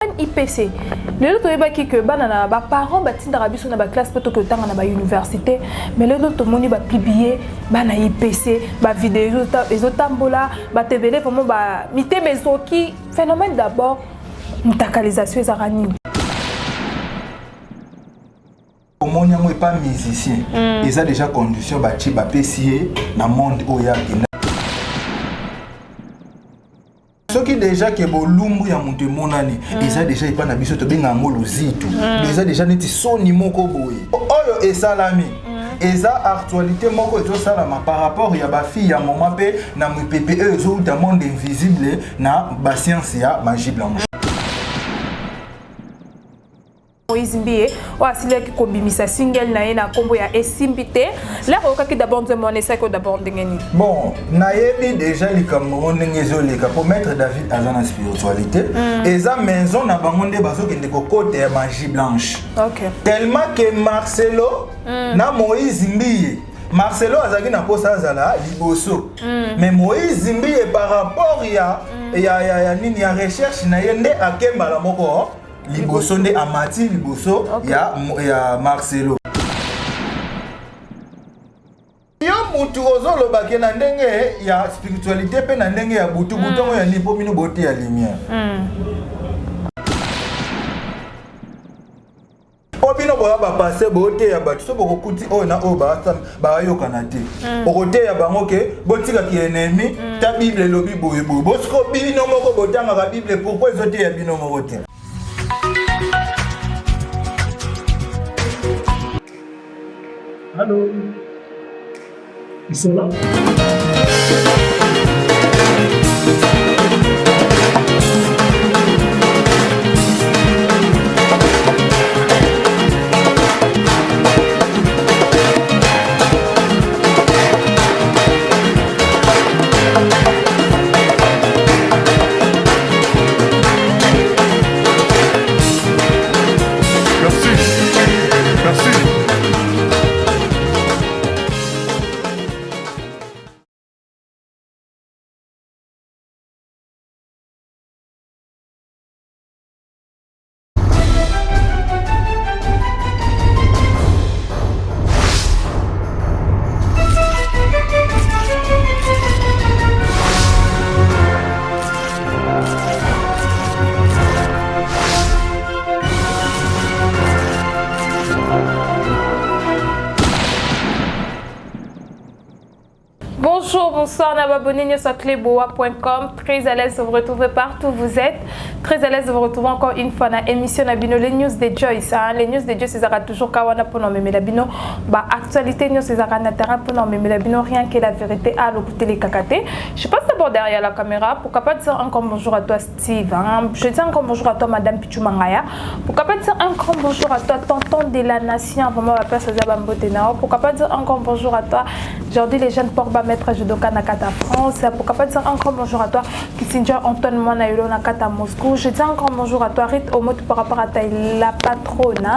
IPC. Les autres qui que banana ba parents batindara biso na ba classe poto que tanga na ba université mais les autres moni ba publier bana IPC ba vidéo les autres tambola ba TVD vraiment ba mité mesoki phénomène d'abord mutakalisation ezarani. Comment n'est pas musicien, ils ont déjà condition bâti ba PCA dans monde oya. Ceux qui déjà que bolumbu ya monte monani, ils ont déjà pas na biso to benga ngolo zitu. Ils ont déjà neti soni moko boye. Oyo e salami. Eza actualité moko ezo salama par rapport ya ba fille ya mama pe na mpepe ezo dans monde invisible na ba science ya magie blanche. Moïse Mbie ou asile ki kobimisa single na ye na kombo ya esimbité là okaki d'abord de mon essai ko d'abord ndengeni bon na yebi déjà li Cameroun ndengezo leka pour mettre David azana spiritualité eza maison na bango nde bazokende ko côté ya magie blanche. OK Tellement que Marcelo na Moïse Mbie Marcelo azaki na posa azala liboso mais Moïse Mbie par rapport ya nini ya recherche na ye nde akemba la moko liboso nde amati liboso ya Marcelo. Yo mutu ozolo bake na ndenge ya spiritualité pe na ndenge ya butu butongo ya lipo mino bote ya lumière. Obino boya ba passer bote ya batu so bokuti o na o ba yokana te. Okote ya bango ke botika ki ennemi ta Bible lobi boye boye. Bosko bino moko botanga ka Bible pourquoi ezote ya bino moko te. Allô? Ils sont là. Bonjour, bonsoir, abonnez-vous sur cleboa.com. Très à l'aise de vous retrouver partout où vous êtes. Très à l'aise de vous retrouver encore une fois dans l'émission Nabino, les news de Joyce. Les news de Joyce, c'est toujours Kawana pour nous, mais Nabino, actualité news, c'est terrain pour nous, mais Nabino, rien que la vérité à l'écouter les cacatés. Je passe d'abord derrière la caméra. Pourquoi pas dire encore bonjour à toi, Steve. Je dis encore bonjour à toi, Madame Pichou Mangaya. Pourquoi pas dire encore bonjour à toi, tonton de la nation. Vraiment, la place à Zabambotenao. Pourquoi pas dire encore bonjour à toi, aujourd'hui les jeunes Porba maître judoka Nakata France. Pourquoi pas dire encore bonjour à toi Kissinger Antoine Monaïlo Nakata Moscou. Je dis encore bonjour à toi Rite Omoto par rapport à ta la patronne.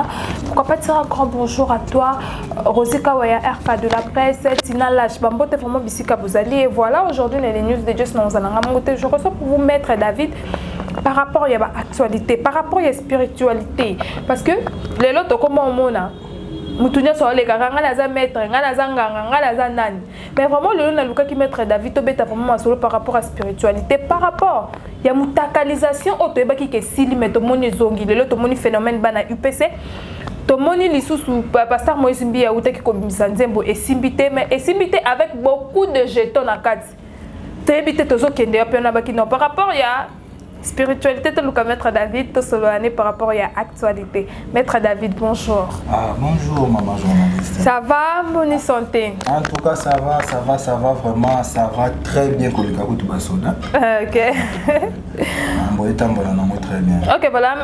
Pourquoi pas dire encore bonjour à toi Rosika Waya RK de la presse Tina Lash Bambote vraiment Bissika Bouzali. Et voilà aujourd'hui les news de Just Nanzanangamote. Je reçois pour vous mettre David par rapport à l'actualité, par rapport à la spiritualité. Parce que les lots comment on mona mutunya so le karanga na za maître ngana za nganga ngana za nani mais vraiment le na luka ki maître David tobeta vraiment solo par rapport à spiritualité par rapport ya mutakalisation otoyeba ki ke sili mais to moni zongi le to moni phénomène bana UPC to moni lisusu pasteur Moïse Mbie ya utaki ko bimisa nzembo esimbité mais esimbité avec beaucoup de jetons na kati tebité tozo kende ya pena baki non par rapport ya spiritualité, tu as Maître David, tu as par rapport à l'actualité. Maître David, bonjour. Ah, bonjour, maman journaliste. Ça va, bonne santé? En tout cas, ça va vraiment, ça va très bien pour le Kakou Basoda. Ok. Très bien. Ok, voilà.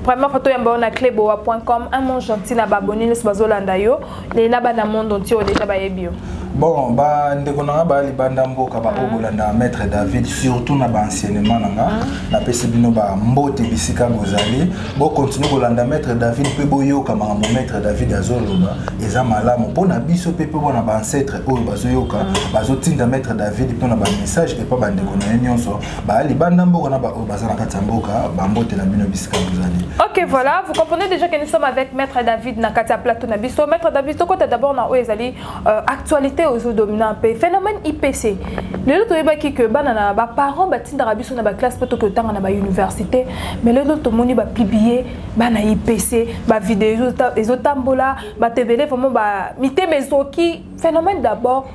Vraiment, photo yamba na cleboa.com. Un monde gentil na baboni, les bazolanda yo. Les naba na monde entier déjà ba ebio. Bon, ndeko nanga ba libanda mboka ba obolanda maître David surtout na ba enseignement nanga na pesi bino ba mbote bisika bozali bo continue kolanda maître David pe boyoka mama maître David azoloba eza malamu pona biso pe bona ba ancêtre oyo bazoyoka bazotinda maître David pona ba message et pas ba ndeko na nyonso ba libanda mboka na ba bazana kati mboka ba mbote na bino bisika bozali. OK, voilà, vous comprenez déjà que nous sommes avec maître David na kati plateau na biso. Maître David to côté d'abord na ezali actualité aux dominants pays phénomène IPC les autres ebaki que banana ba parents batinda biso na ba classe poto que tanga na ba université mais les autres moni ba publier bana IPC ba vidéo les autres tambola ba tevele vraiment ba mité mezoki phénomène d'abord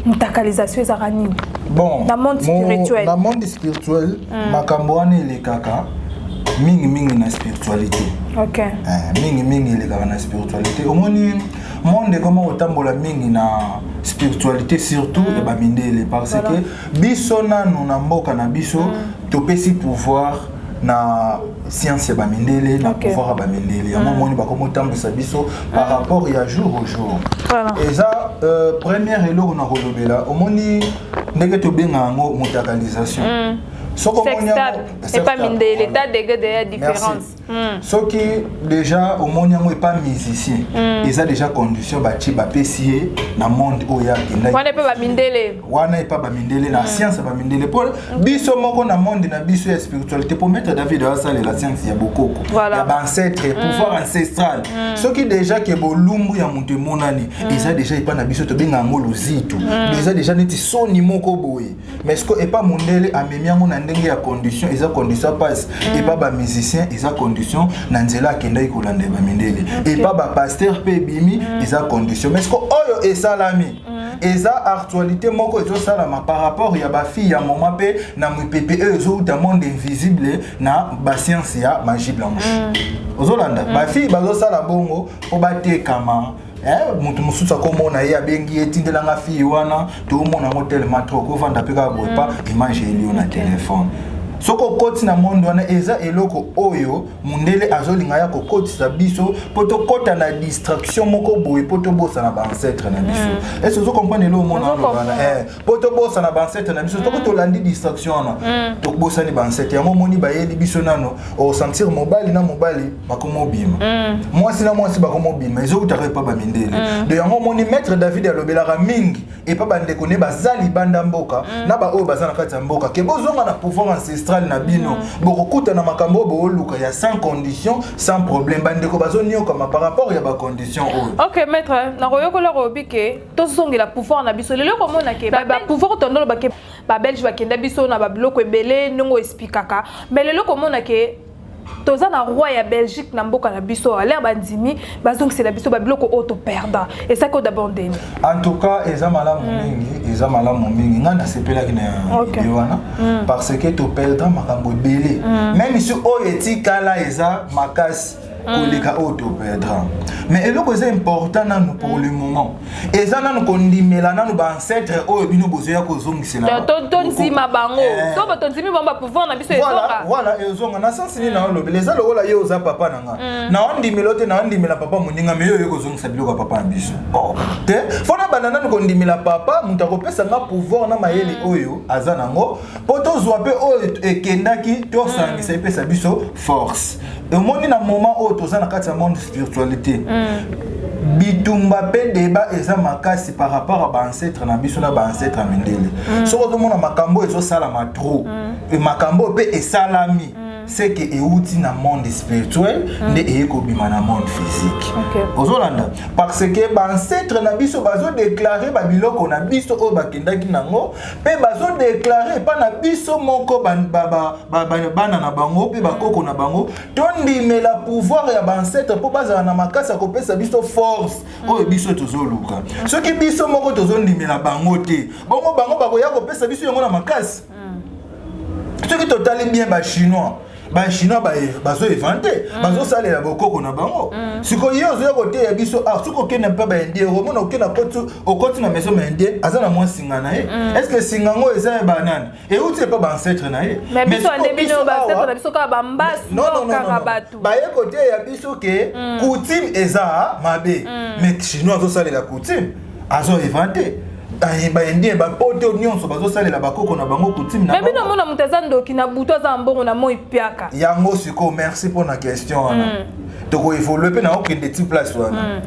mutakalisation ezarani bon dans monde spirituel dans monde spirituel makambo wana ile kaka mingi na spiritualité. OK. Mingi ile kaka na spiritualité omoni monde comment otambola mingi na spiritualité surtout et ba mindele parce que biso nanu na mboka na biso topesi pouvoir na science ba mindele na pouvoir ba mindele ya moni ba komo tambisa biso par rapport ya jour au jour. Voilà. Et ça première elo na kolobela omoni ndenge to benga ngo mutakalisation. C'est pas mindele l'état de différence. Ce qui déjà au monde n'est pas musicien. Ils ont déjà condition bâti bapessier dans le monde où il y a on n'est pas mindele. On n'est pas mindele la science pas mindele pour biso moko na monde na biso ya spiritualité pour mettre David à ça la science il y a beaucoup. Il y a ancêtre pouvoir ancestral. Ce qui déjà que bolumbu ya monte monani ils ont déjà pas na biso to benga ngoluzitu. Ils ont déjà neti soni moko boye. Mais ce que est pas mondele a memia mon ndenge ya condition ils ont condition passe et pas ba musicien ils ont condition nanzela kenda ikolande ba mindele et pas ba pasteur pe bimi ils ont condition mais ce que oyo et salami eza actualité moko ezo salama par rapport ya ba fille ya mama pe na mupepe ezo ta monde invisible na ba science ya magie blanche ozolanda ba fille bazo sala bongo po batekama mutu mususa komona ye abengi etindela nga fille wana to mona hotel matro ko vanda pe ka bopa image elio na téléphone. Soko koti na monde wana eza eloko oyo mundele azolinga ya kokotisa biso poto kota na distraction moko boye poto bosa na ba ancêtre na biso. Est-ce que vous comprenez le monde wana poto bosa na ba ancêtre na biso to ko landi distraction wana to bosa ni ba ancêtre ya moni ba yeli biso nano o sentir mobali na mobali bakomo bima moi si na moi si bakomo bima ezo utaka pa ba mindele de yango moni maître David alobelaka mingi et pa bande kone bazali banda mboka na ba o bazana kati mboka ke bozonga na pouvoir ancestral na bino bokokuta na makambo booluka ya sans condition sans problème bandeko bazonio comme par rapport ya ba condition o. OK maître na koyokola robike to songela pouvoir na biso lelo komona ke ba pouvoir tondolo ba ke ba belge ba kenda biso na ba biloko ebele ndongo explikaka mais lelo komona ke toza na roi ya Belgique na mboka na biso l'air bandimi bazong c'est la biso ba biloko auto perdant et ça ko d'abandonner. En tout cas eza malamu mingi ngana sepela kina yowana parce que to perdre makambo belé même si o etikala eza makasi koleka auto perdre mais eloko c'est important nanu pour le moment eza nanu kondimela nanu ba ancêtre o bino bozoya kozongisela tonzima bango so ba tonzimi bamba pouvoir na biso ezonga voilà ezonga na sens ni na lobeleza lokola ye oza papa nanga na ondimela te na ondimela papa moninga me yo kozongisa biloko papa na biso te fona banana nanu kondimela papa muta kopesa nga pouvoir na mayele oyo aza nango poto zwa pe oyo ekendaki to sangisa epesa biso force et au monde na moment où tous en a monde spiritualité bitumba pe débat eza makasi par rapport à ba ancêtre na biso na ba ancêtre mindele so ko mona makambo ezo sala matro et makambo pe esalami c'est que euti na monde spirituel nde ekobima na monde physique ozolanda parce que ba ancêtre na biso bazo déclarer ba biloko na biso o bakendaki nango pe bazo déclarer pa na biso moko bana na bango pe bakoko na bango tondimela pouvoir ya ba ancêtre po bazala na makasa kopesa biso force oyo biso tozoluka soki biso moko tozondimela bango te bongo bango bakoya kopesa biso yango na makasi soki totali bien ba chinois ba chinois bazo inventer bazo salela bokoko na bango siko yo zo côté ya biso suko ke na pa ba indien romona ke na okoti na maison indien azana mo singa na ye est-ce que singa ngo eza banane et uti pas ba ancêtre na ye mais biso andebino ba ancêtre na biso ka ba mbas non ba ye côté ya biso ke coutume eza mabe mais chinois zo salela coutume azo inventer bayendie bapote nyonso bazosalela bakoko na bango coutume na mais bino mona mutaza ndoki na buto za mbongo na moi piaka yango siko merci pour la question wana toko évoluer pe na okende ti place wana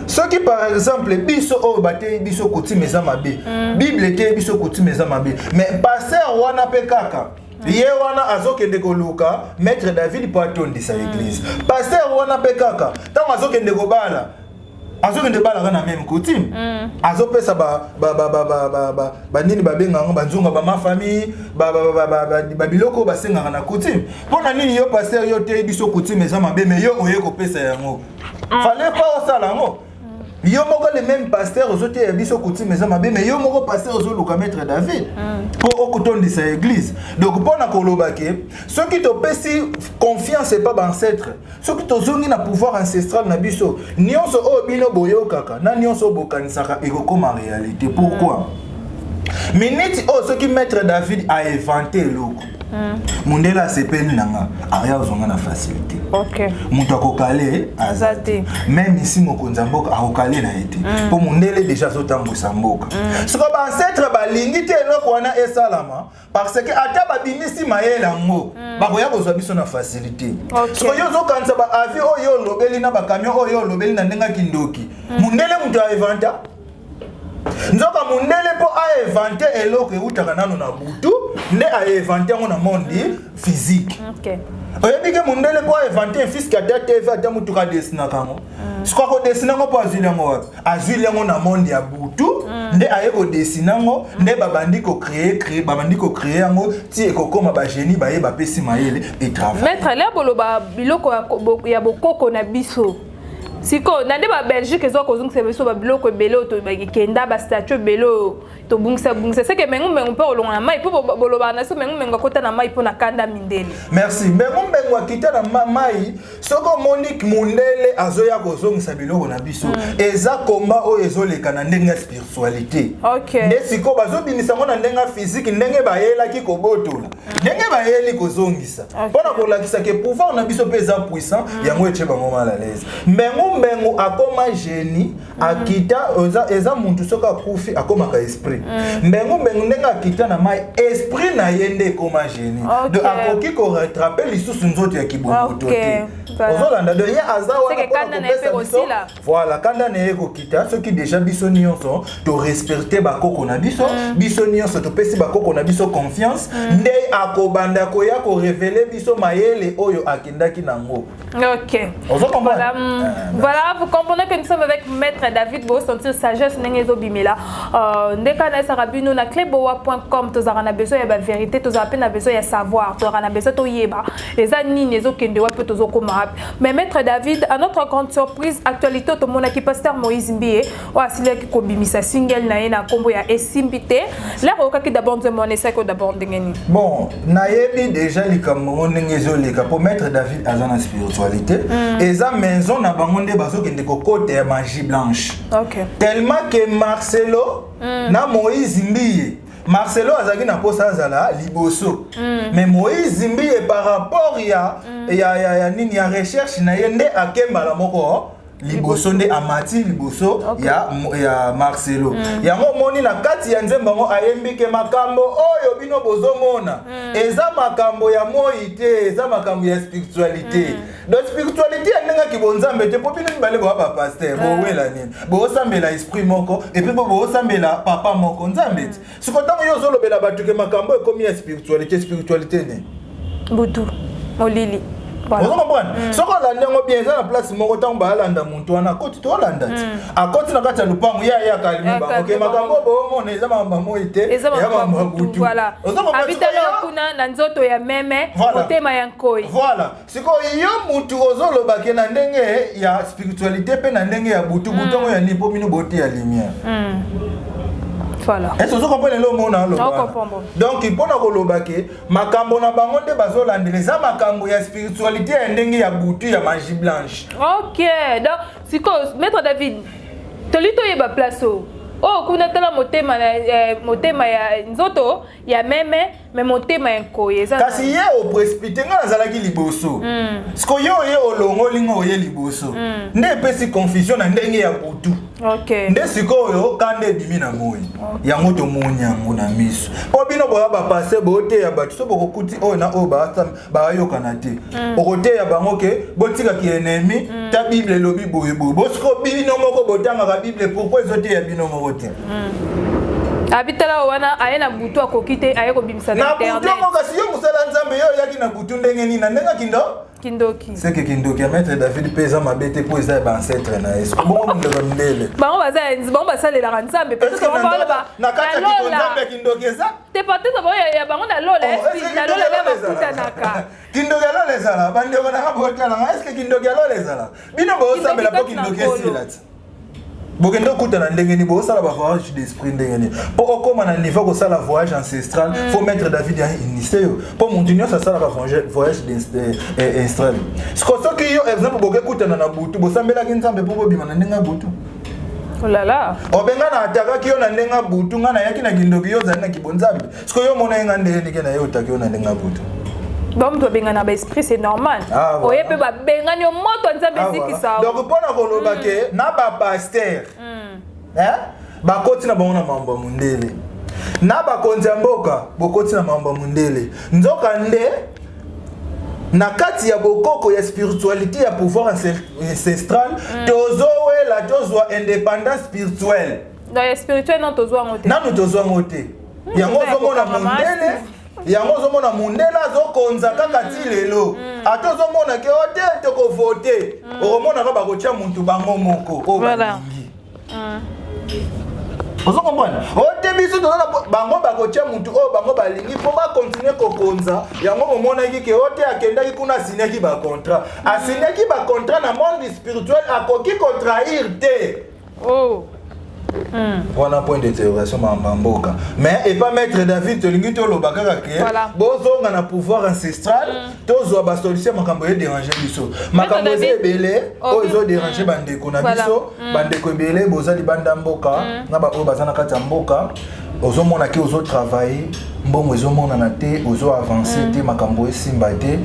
soki par exemple biso o bate biso coutume eza mabe bible te biso coutume eza mabe mais pasteur wana pe kaka ye wana azokende koluka maître David po atondisa église pasteur wana pe kaka tango azokende kobala azokende bala kana même coutume azopesa ba nini babenga ngo banzunga ba ma famille ba biloko basenga na coutume pona nini yo pasteur yo te biso coutume eza mabe mais yo oye ko pesa yango fallait pas osala ngo yo moko le même pasteur ozote ya biso coutume eza mabe mais yo moko pasteur ozoluka maître David pour okutondisa église donc pona koloba ke soki to pesi confiance et pas ancêtre soki to zongi na pouvoir ancestral na biso nyonso o bino boyo kaka na nyonso bokanisaka ekokoma réalité pourquoi minute o soki maître David a inventé loko mundela sepeli nanga aya ozonga na facilité OK mutu akokale azate même ici mokonza mboka akokale na ete po mundele déjà zotambusa mboka soko ba ancêtre balingi te eloko wana esalama parce que ata babimisi mayela ngo bakoya kozwa biso na facilité soko yo zokanisa ba avion oyo lobeli na ba camion oyo lobeli na ndenga kindoki mundele mutu a inventa nzoka mundele po a inventé eloko eutaka nano na butu nde a inventé ngo na monde physique oyebi ke mundele po a inventé fiske ata TV ata mutu ka desina kango siko ko desina ngo po azwile ngo wapi azwile ngo na monde ya butu nde aye ko desina ngo nde babandi ko créer ngo ti ekokoma ba génie baye ba pesi mayele et travail maître là boloba biloko ya bokoko na biso siko na ba Belgique ezo ko zungisa biso ba biloko belo to ba kenda ba statue belo to bungisa c'est que mengu pe olonga na mai po boloba na so mengu kota na mai po na kanda mindele merci mengu akita na mai soko Monique mundele azoya ko zungisa biloko na biso eza komba o ezoleka na ndenga spiritualité OK nde siko bazobimisa ngo na ndenga physique ndenge bayela ki kobotola ndenge bayeli ko zongisa pona ko lakisa ke pouvoir na biso peza puissant yango eche bango mal à l'aise Mbengu akoma génie akita eza muntu soka akufi akoma ka esprit Mbengu ndenga akita na mai esprit na yende koma génie de akoki ko rattraper lisusu nzoto ya kibokoto te ozolanda de ye azawa c'est que kanda na epe osila voilà kanda na eko kita soki déjà biso nyonso to respecter bakoko na biso biso nyonso to pesi bakoko na biso confiance nde akobanda ko ya ko révéler biso mayele oyo akendaki nango OK voilà, vous comprenez que nous sommes avec Maître David Bo, sentir sagesse n'engezo bimela. Ndeka na sarabino na cleboa.com, tous avons besoin de la vérité, tous avons besoin de savoir, tous avons besoin de yeba. Les années nezo kende wa peut tous okomara. Mais Maître David, à notre grande surprise, actualité tout mon qui pasteur Moïse Mbie, wa sile ki kobimisa single na na kombo ya esimbité. Là oka ki d'abord de mon essai ko d'abord ngeni. Bon, nayebi déjà li kamongo ngezo le ka pour Maître David azana spiritualité. Eza maison na bangonde bazokende ko côté ya magie blanche. OK. Tellement que Marcelo na Moïse Mbie Marcelo azaki na posa azala liboso. Mais Moïse Mbie par rapport ya nini ya recherche na yende akemba la moko liboso nde amati liboso ya Marcelo. Yango moni na kati ya nzemba ngo ayembi ke makambo oyo bino bozomona eza makambo ya moi te eza makambo ya spiritualité. Donc spiritualité ndenga kibonzambe te po bino bale bo ba pasteur bo wela nini bo sambela esprit moko et puis bo sambela papa moko nzambe siko tango yo zolobela batu ke makambo ekomi ya spiritualité ne butu molili. Voilà. Vous comprenez? Si on a bien ça la place mon temps ba landa muntu wana koti to landa ti. Akoti na kati ya lupango ya kalimba. OK makambo bo mo neza mamba mo ite. Ya mamba butu. Voilà. Abitalo kuna na nzoto ya meme motema ya nkoi. Voilà. Siko yo muntu ozoloba ke na ndenge ya spiritualité pe na ndenge ya butu butongo ya nipo bino bote ya lumière. Voilà. Est-ce que vous comprenez le mot na loba? Donc il pona koloba ke makambo na bango nde bazolandeleza makambo ya spiritualité ya ndenge ya butu ya magie blanche. OK. Donc siko Maître David tolito yeba place o kuna tala motema ya nzoto ya meme mais motema enkoye eza kasi ye o précipité nga nazalaki liboso siko yo ye olongoli nga oye liboso nde epesi confusion na ndenge ya butu nde sikoyo kande ebimi na moi yango tomoni yango na miso po bino boya bapase boteya bato so bokokuti oyo na oyo bayokana te okoteya bango ke botikaki enemi ta bible elobi boyeboye bosiko bino moko botangaka bible pourkoi ezoteya bino moko te abitala wana aye na butu akoki te aye kobimisa na internet na butu moko kasi yo mosala nzambe yo oyaki na butu ndenge nini na ndenge kindoki seke kindoki ya maître David pe eza mabe te po eza ya baancetre na ye bongo mondeko mindele bango basalelaka nzambe na kati ya kikonzambe kindoki eza te peut-être ya bango na lola na lola ya bakutanaka kindoki ya lola ezala bandeko nanga botalanga eske kindoki ya lola ezala bino boosambela po kindoki esila ti bokende okutana ndenge nini bosala bavoyage d'esprit ndenge nini mpo okoma na niveau kosala voyage ancestral faut maître David ya initié yo mpo motu nyonso asalaka voyage ancestral siko soki yo exemple bokekutana na butu bosambelaki nzambe mpo bobima na ndenge ya butu olala obenga na atakaki yo na ndenge ya butu nga nayaki na kindoki yo ozali na kibonzambe siko yo mona ye nga ndenge ndenge na ye otaki yo na ndenge ya butu bon to benga na ba esprit c'est normal oye pe ba benga nyo moto nzambe zikisa donc pona koloba ke na ba pasteur bakoti na bango na mambo mundele na bakonzi ya mboka bokoti na mambo mundele nzoka nde na kati ya bokoko ya spiritualité ya pouvoir ancestral tozowela tozwa indépendance spirituelle donc spirituel non tozwa ngote nanu tozwa ngote yango zomona mundele yango ozomona mundele azokonza kaka ti lelo ata ozomona ke ote tokovote okomonaka bakotia muntu bango moko oyo balingi ozokomprendre ote biso tozana bango bakotia muntu oyo bango balingi mpo bakontinue kokonza yango momonaki ke ote akendaki kuna asinyaki bacontrat asinyaki bacontrat na monde spirituel akoki kotrahir te wana point d'interrogation mamba mboka mais et pas maître David tolingi toloba kaka ke bozonga na pouvoir ancestral tozwa ba solution makambo e déranger biso makambo ebele oyo ezo déranger bandeko na biso bandeko ebele bozali banda mboka na ba oyo bazana kati ya mboka ozomona ke ozo travailler mbongo ezomona na te ozo avancer te makambo esimba te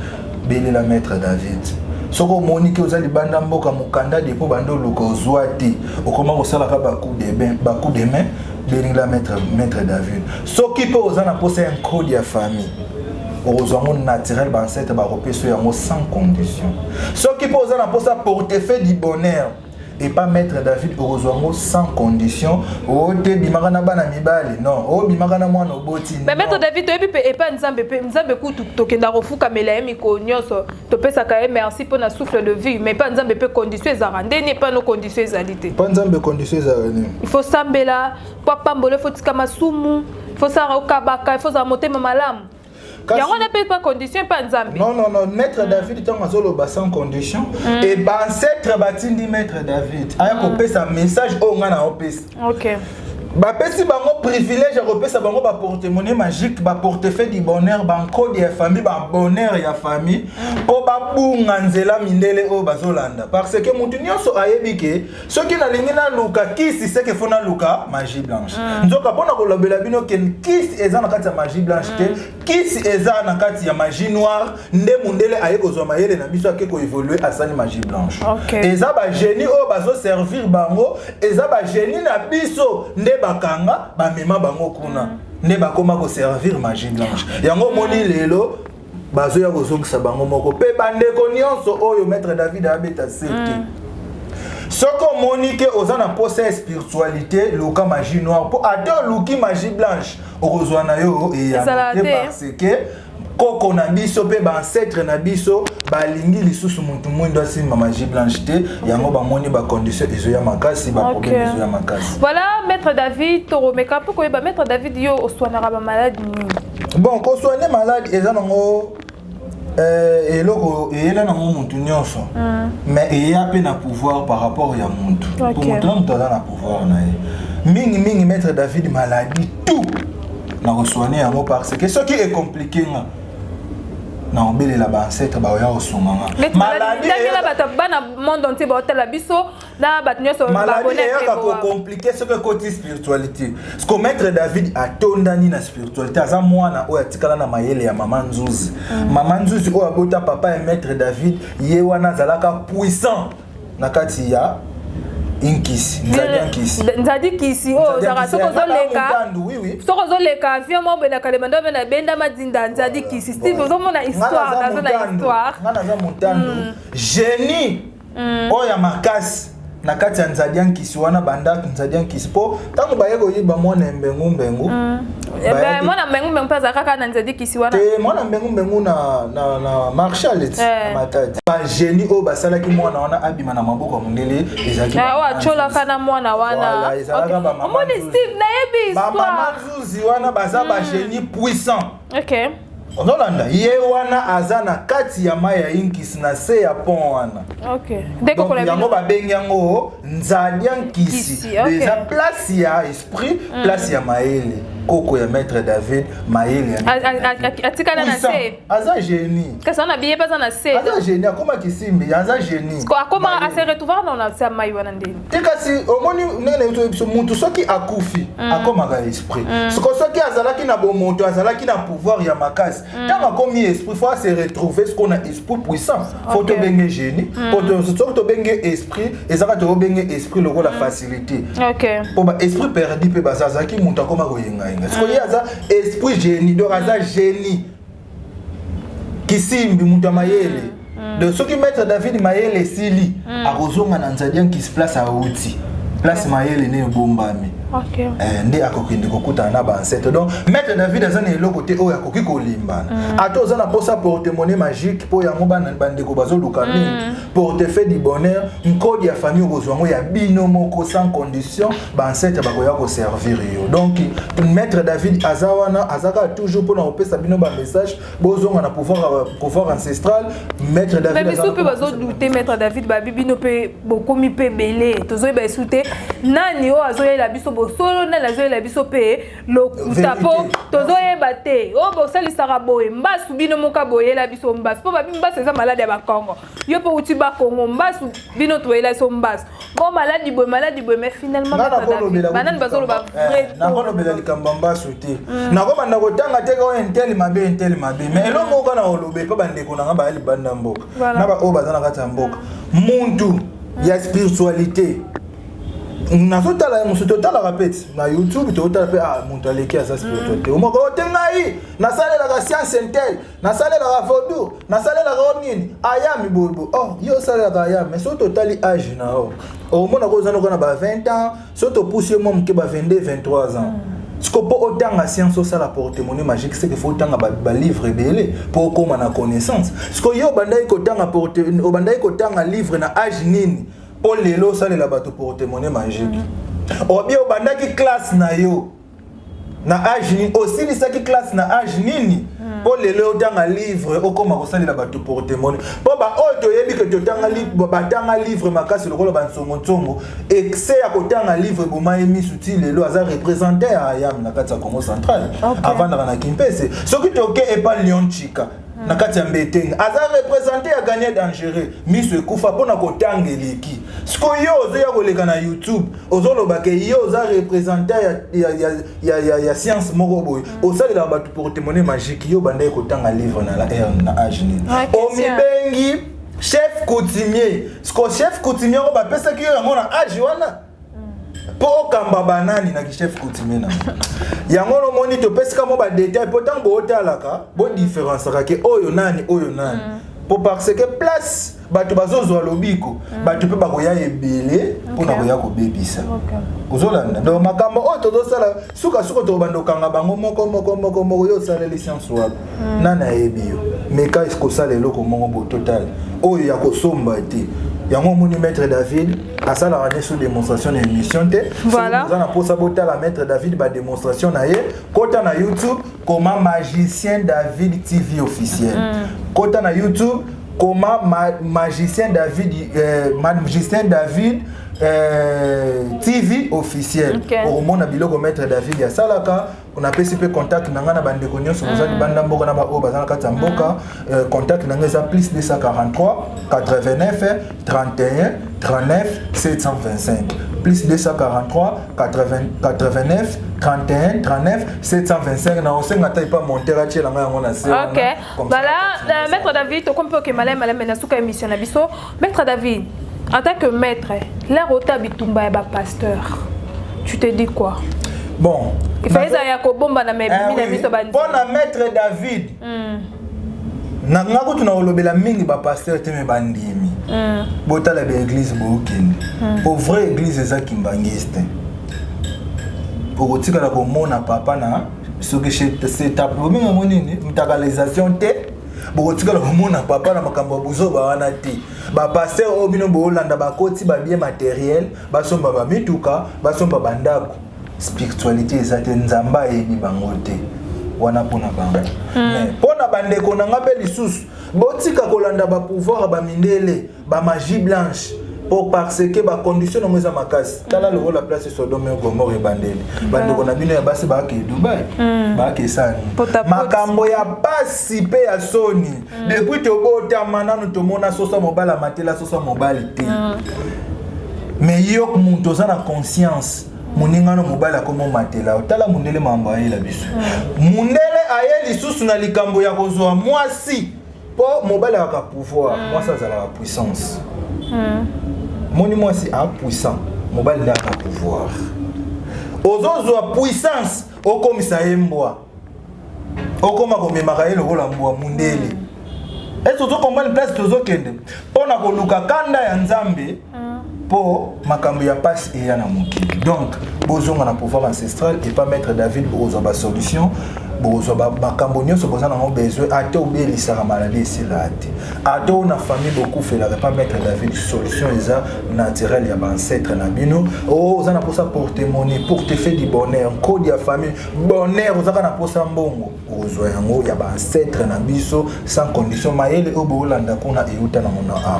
bele la maître David soko moniki ozali banda mboka mukanda depo bando luka ozwa te okoma kosalaka bacoup de main belinga maître David soki pe ozana posa un code ya famille ozwango naturel bancêtre bakopeso yango sans condition soki pe ozana posa portefeuille du bonheur et pas maître David ozwango sans condition ote bimaka na bana mibali non o bimaka na mwana oboti mais maître David toyebi pe epa nzambe ku tokenda kofuka mela miko nyonso topesaka ye merci pour na souffle de vie mais pas nzambe pe condition ezaka ndeni epa no condition ezalité pas nzambe condition ezaka nini il faut sambela papa mbole faut tika masumu il faut sara okabaka il faut za motema malamu yango na pas condition pas nzambe non maître David tant azoloba sans condition et ancêtre batindi maître David aya kopesa message o nga na opesa OK bapesi bango privilège kopesa bango ba porte-monnaie magique ba portefeuille du bonheur ba code ya famille ba bonheur ya famille po ba bunga nzela mindele o bazolanda parce que mutu nyonso ayebi ke soki na lingi na luka kisi seke fona luka magie blanche nzoka pona kolobela bino ke kisi eza na kati ya magie blanche te kisi eza na kati ya magie noire nde mundele aye kozwa mayele na biso ake ko évoluer asali magie blanche eza ba génie o bazo servir bango eza ba génie na biso nde bakanga bamema bango kuna nde bakoma ko servir magie blanche yango moni lelo bazo ya kozongisa bango moko pe bandeko nyonso oyo maître David abeta sete soko moni ke ozana posa spiritualité luka magie noire po ata luki magie blanche okozwa na yo et ya parce que koko na biso pe ba ancêtre na biso balingi lisusu muntu mwindo asimba magie blanche te yango bamoni ba condition ezoya makasi ba problème ezoya makasi voilà maître David toromeka po koyeba maître David yo oswanaka ba maladie nini bon ko soigner malade eza nango eloko eyela nango muntu nyonso mais eya pe na pouvoir par rapport ya muntu po muntu na muntu aza na pouvoir na ye mingi maître David maladie tout na kosoigner yango parce que soki est compliqué nga na obele la ba ancêtre ba ya osunganga maladie là bata bana monde entier ba hôtel biso na bat nyoso ba bonne ko compliqué ce que côté spiritualité ce que maître David a tondani na spiritualité aza mwana o atikala na mayele ya mama Nzuzi mama Nzuzi o abota papa et maître David ye wana zalaka puissant na kati ya Inkisi, Nzadi Kisi, oh, Zara Soko Zoleka. Oui, oui. Soko Zoleka, viens moi bena kalemando bena benda madinda Nzadi Kisi. Steve, vous avez une histoire, dans une histoire. Ngana montando. Génie. Oh ya makasi. Na kati ya Nzadi Kisi wana banda Nzadi Kisi po tango bayeko yiba mwana mbengu mbengu. Mwana mbengu mbengu pa zakaka na Nzadi Kisi wana. Mwana mbengu mbengu na Marshall matati. Ba génie o basala ki mwana wana abima na maboko mundele ezaki. Wa chola kana mwana wana. Omoni Steve na yebi histoire. Mama Nzuzi wana baza ba génie puissant. OK. Onolanda ye wana azana kati ya maya Inkisi na se ya pont wana. OK. Deko kola yango babengi yango Nzadi Kisi. Déjà place ya esprit, place ya maele. Koko ya maître David maele. Atikana na se. Aza génie. Qu'est-ce qu'on a bien pas na se. Aza génie akoma kisimbi, aza génie. Comment à se retrouver dans la sa mai wana ndeni. Teka si omoni nene uto mutu soki akufi, akoma ka esprit. Soki azalaki na bomoto, azalaki na pouvoir ya makasi. Tant comme esprit, faut se retrouver ce qu'on a esprit puissant. Faut te bengue génie, faut te bengue esprit, et ça va te bengue esprit le la facilité. OK. Pour esprit perdu pe bazazaki muta koma koyenga yenga. Ce qu'il y a ça esprit génie, donc ça génie. Kisimbi muta mayele. De ce qui mettre David mayele sili, a kozonga na Nzadi qui se place à outi. Place mayele ne bombami. OK. Nde akokinde kokuta na ba ancêtre. Donc maître David azana elo côté o yakoki kolimba. Ato ozana posa porte-monnaie magique po yango bana bandeko bazoluka mingi. Portefeuille du bonheur, nkodi ya famille kozwango ya bino moko sans condition, ba ancêtre bakoya ko servir yo. Donc maître David azawana azaka toujours pour na opesa bino ba message bozonga na pouvoir ancestral. Maître David mais soupe bazo douter maître David ba bibino pe bokomi pe belé. Tozo ba souter nani o azoya la biso solo na la zoe la biso pe lo tapo tozo yeba te o bo sali sara boye mbasu bino moka boye la biso mbasu po ba mbasu eza malade ya ba Congo yo po uti ba Congo mbasu bino to ela so mbasu bo malade boye mais finalement banane bazolo ba vrai na kono bela likamba mbasu te na ko banda ko tanga te ko entel mabe mais elo moko na olobe pa bandeko na ngaba ali banda mboka na ba o bazana kata mboka muntu ya spiritualité. Nasotala ya musu totala rapete na YouTube totala pe muntu aleki asa spiritualité omoko otengai nasalela ka science intel nasalela ka vodou nasalela ka nini ayami bobo yo salela ka ayami mais so totali âge na omona ko zana ko na ba 20 ans so to pousse mo mke ba 22 23 ans ce que pour autant la science ça la porte-monnaie magique c'est que faut autant ba livre belé pour comme na connaissance ce que yo bandai ko tanga porte o bandai ko tanga livre na âge nini pour les lots ça les bateau porte-monnaie magique ou bien au bandaki classe na yo na âge nini aussi les qui classe na âge nini pour les lots dans un livre au comme ça les bateau porte-monnaie bon ba o to yebi que to tanga livre ba tanga livre makasi le ko ba nsongo excès à côté un livre boma emi souti les lots ça représenter à yam na kati ya Congo central avant na Kimpese ce qui toke et pas Lion Chika na kati ya Mbetenga aza représenter à gagner dangereux miso ekufa pona kotangeleki siko yo ozo ya koleka na YouTube ozoloba ke yo oza représenter ya science moko boy osalela bato porte-monnaie magique yo banda ekotanga livre na la na âge nini omibengi chef coutumier siko chef coutumier ko bapesa ki yo yango na âge wana po kamba banani na chef coutumier na yango no moni to pesika mo ba détail pourtant bo otalaka bo différence ke oyo nani pour parce que place bato bazozwa lobiko bato pe bakoya ebele pona koya ko bebisa ozolanda donc makambo o to dosala suka to bando kanga bango moko yo sala licence wa nana ebio meka isko sala eloko moko bo total oyo ya kosomba te yango moni maître David asala rane sous démonstration na émission te voilà on a posa botala maître David ba démonstration na ye kota na YouTube comment magicien David TV officiel kota na YouTube comment magicien David TV officiel au monde biloko maître David ya salaka on a PCP contact nanga na bande konyo sur za banda mboka na ba o bazana kata mboka contact nanga za plus 243 89 31 39 725 plus 243 89 31 39 725 na osenga ta pas monter à tchela nga na se. OK. Voilà, maître David, comme peut que malem na suka émission na biso, maître David, en tant que maître, l'air ota bitumba ya ba pasteur. Tu te dis quoi? Bon, il fallait ça ya ko bomba na me na biso bandi. Pour na maître David. Na ngako tuna olobela mingi ba pasteur te me bandimi. Botala be église bokende. Pour vraie église eza kimbangiste. Pour tika la komona papa na soki c'est tableau mingi monini mutakalisation te. Pour tika la komona papa na makambo buzo ba wana te. Ba pasteur obino bo landa ba koti ba bien matériel, ba somba ba mituka, ba somba bandako. Spiritualité ezate nzamba ebi bango te. Wana pona bango. Mais pona bande konanga pe lisusu botika kolanda ba pouvoir ba mindele ba magie blanche pour parce que ba condition no mweza makasi tala le la place Sodome et Gomorrhe et bandele bande kona bino ya basi ba ke Dubai ba ke sani makambo ya basi pe ya soni depuis to bota mananu to mona sosa mobile matela sosa mobile te mais yok muntu za na conscience Muningano mobile akomo matela otala mundele mambo ayela biso mundele ayeli lisusu na likambo ya kozwa mwasi po mobile aka pouvoir mwasi azala la puissance moni mwasi a puissant mobile na aka pouvoir ozozwa puissance okomisa yembwa okoma komemaka ye lokola mbwa mundele est-ce que tu comprends place tozokende pona koluka kanda ya nzambe pour makambo ya passe et ya na mokili. Donc bozonga na pouvoir ancestral et pas maître David bozo ba solution bozo ba makambo nyonso boza na besoin ato obelisa la maladie c'est là ato na famille beaucoup fait la pas maître David solution eza naturelle ya ba ancêtre na bino o za na posa pour témoigner pour te faire du bonheur code ya famille bonheur ozaka na posa mbongo ozo yango ya ba ancêtre na biso sans condition mayele obolanda kona euta na mona a.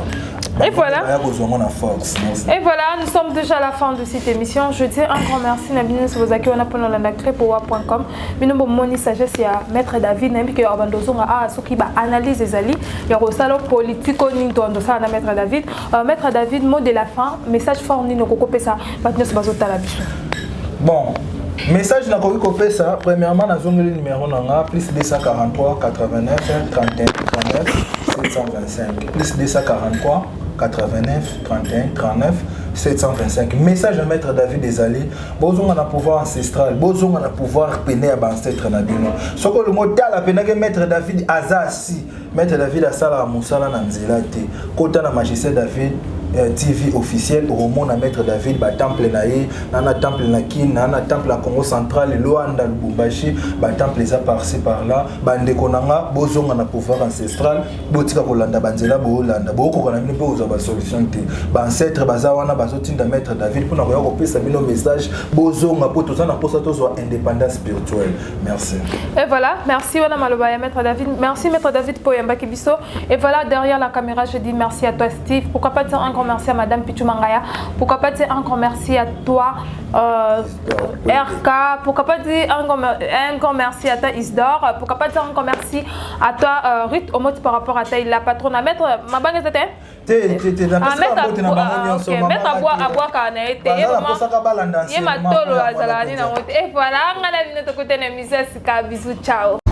Et voilà. Et voilà, nous sommes déjà à la fin de cette émission. Je dis un grand merci Nabine Sobozaki on a pour la clépoa.com. Mais nous moni sagesse ya maître David nabi que abandozonga a soki ba analyse ezali ya ko salon politique ni tondo ça na maître David. Maître David mot de la fin, message fort ni no koko pesa batnes bazota la biso. Bon. Message na koki kopesa premièrement na zongeli numéro nanga plus 243 89 31 39 725 plus 243 89 31 39 725 message à maître David Ezali bozonga na pouvoir ancestral bozonga na pouvoir péné à ancêtre na bino soko le mot tala péné que maître David azasi maître David asala musala na nzela te kota na magistrat David TV officiel au monde à maître David ba temple naé nana temple na kin nana temple à Congo central Luanda Lubumbashi ba temple les a par-ci par-là bande konanga bozonga na pouvoir ancestral botika kolanda banzela bo Holanda boko kana bino po za ba solution te ba ancêtre baza wana bazotinda maître David pour na ko pesa bino message bozonga po tozana posa tozo indépendance spirituelle. Merci. Et voilà, merci wana maloba ya maître David. Merci maître David pour yamba kibiso. Et voilà derrière la caméra je dis merci à toi Steve. Pourquoi pas dire encore merci à Madame Pichou Mangaya. Pourquoi pas dire encore merci à toi RK. Pourquoi pas dire encore merci à toi Isdor. Pourquoi pas dire encore merci à toi Ruth au mot par rapport à ta la patronne à mettre ma banque c'était mettre à boire kana été et voilà on a vu notre côté de misère bisous ciao.